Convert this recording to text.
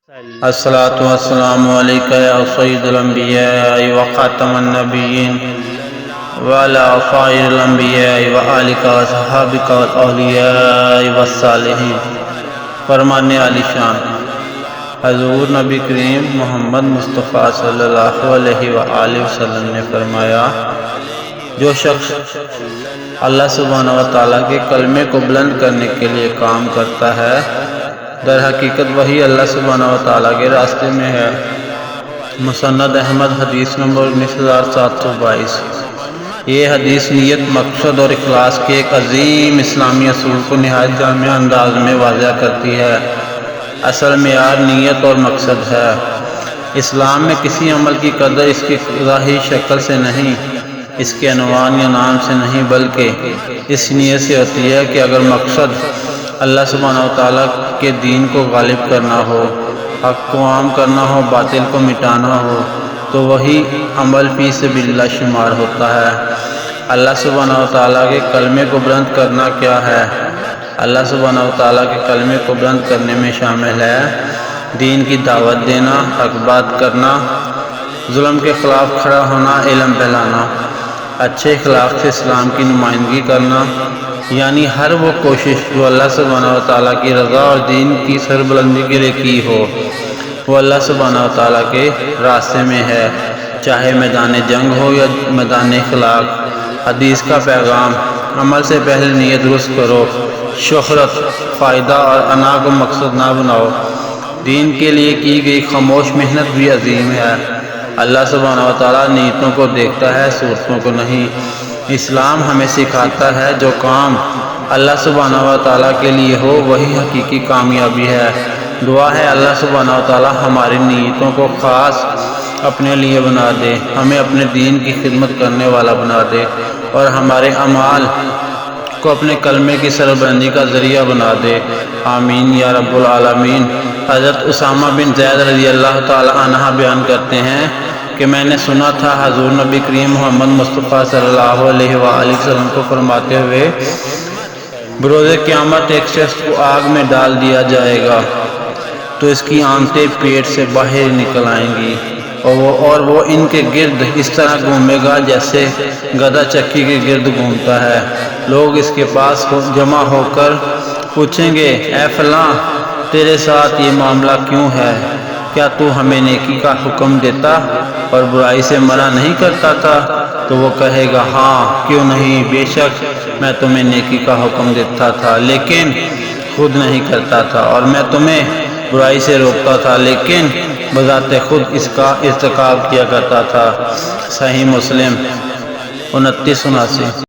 الصلاۃ والسلام علیک یا سید الانبیاء وخاتم النبیین وعلی سائر الانبیاء وآلک وصحابک والاولیاء والصالحین۔ فرمان عالی شان حضور نبی کریم محمد مصطفیٰ صلی اللہ علیہ وآلہ وسلم نے فرمایا، جو شخص اللہ سبحانہ و تعالیٰ کے کلمے کو بلند کرنے کے لیے کام کرتا ہے، در حقیقت وہی اللہ سبحانہ و تعالیٰ کے راستے میں ہے۔ مسند احمد حدیث نمبر 19722۔ یہ حدیث نیت، مقصد اور اخلاص کے ایک عظیم اسلامی اصول کو نہایت جامع انداز میں واضح کرتی ہے۔ اصل معیار نیت اور مقصد ہے۔ اسلام میں کسی عمل کی قدر اس کی ظاہری شکل سے نہیں، اس کے عنوان یا نام سے نہیں، بلکہ اس نیت سے ہوتی ہے کہ اگر مقصد اللہ سبحانہ و تعالیٰ کے دین کو غالب کرنا ہو، حق کو عام کرنا ہو، باطل کو مٹانا ہو، تو وہی عمل فی سبیل اللہ شمار ہوتا ہے۔ اللہ سبحانہ و تعالیٰ کے کلمے کو بلند کرنا کیا ہے؟ اللہ سبحانہ و تعالیٰ کے کلمے کو بلند کرنے میں شامل ہے دین کی دعوت دینا، حق بات کرنا، ظلم کے خلاف کھڑا ہونا، علم پھیلانا، اچھے اخلاق سے اسلام کی نمائندگی کرنا، یعنی ہر وہ کوشش جو اللہ سبحانہ و تعالیٰ کی رضا اور دین کی سربلندی کے لیے کی ہو، وہ اللہ سبحانہ و تعالیٰ کے راستے میں ہے، چاہے میدان جنگ ہو یا میدان اخلاق۔ حدیث کا پیغام: عمل سے پہلے نیت درست کرو، شہرت، فائدہ اور انا کو مقصد نہ بناؤ۔ دین کے لیے کی گئی خاموش محنت بھی عظیم ہے۔ اللہ سبحانہ و تعالیٰ نیتوں کو دیکھتا ہے، صورتوں کو نہیں۔ اسلام ہمیں سکھاتا ہے جو کام اللہ سبحانہ و تعالیٰ کے لیے ہو وہی حقیقی کامیابی ہے۔ دعا ہے اللہ سبحانہ و تعالیٰ ہماری نیتوں کو خاص اپنے لیے بنا دے، ہمیں اپنے دین کی خدمت کرنے والا بنا دے، اور ہمارے اعمال کو اپنے کلمے کی سربلندی کا ذریعہ بنا دے۔ آمین یا رب العالمین۔ حضرت اسامہ بن زید رضی اللہ تعالی عنہ بیان کرتے ہیں کہ میں نے سنا تھا حضور نبی کریم محمد مصطفیٰ صلی اللہ علیہ وآلہ وسلم کو فرماتے ہوئے، بروز قیامت ایک شخص کو آگ میں ڈال دیا جائے گا تو اس کی آنتیں پیٹ سے باہر نکل آئیں گی، اور وہ ان کے گرد اس طرح گھومے گا جیسے گدھا چکی کے گرد گھومتا ہے۔ لوگ اس کے پاس جمع ہو کر پوچھیں گے، اے فلاں، تیرے ساتھ یہ معاملہ کیوں ہے؟ کیا تو ہمیں نیکی کا حکم دیتا اور برائی سے منع نہیں کرتا تھا؟ تو وہ کہے گا، ہاں، کیوں نہیں، بے شک میں تمہیں نیکی کا حکم دیتا تھا لیکن خود نہیں کرتا تھا، اور میں تمہیں برائی سے روکتا تھا لیکن بذات خود اس کا ارتکاب کیا کرتا تھا۔ صحیح مسلم 2979۔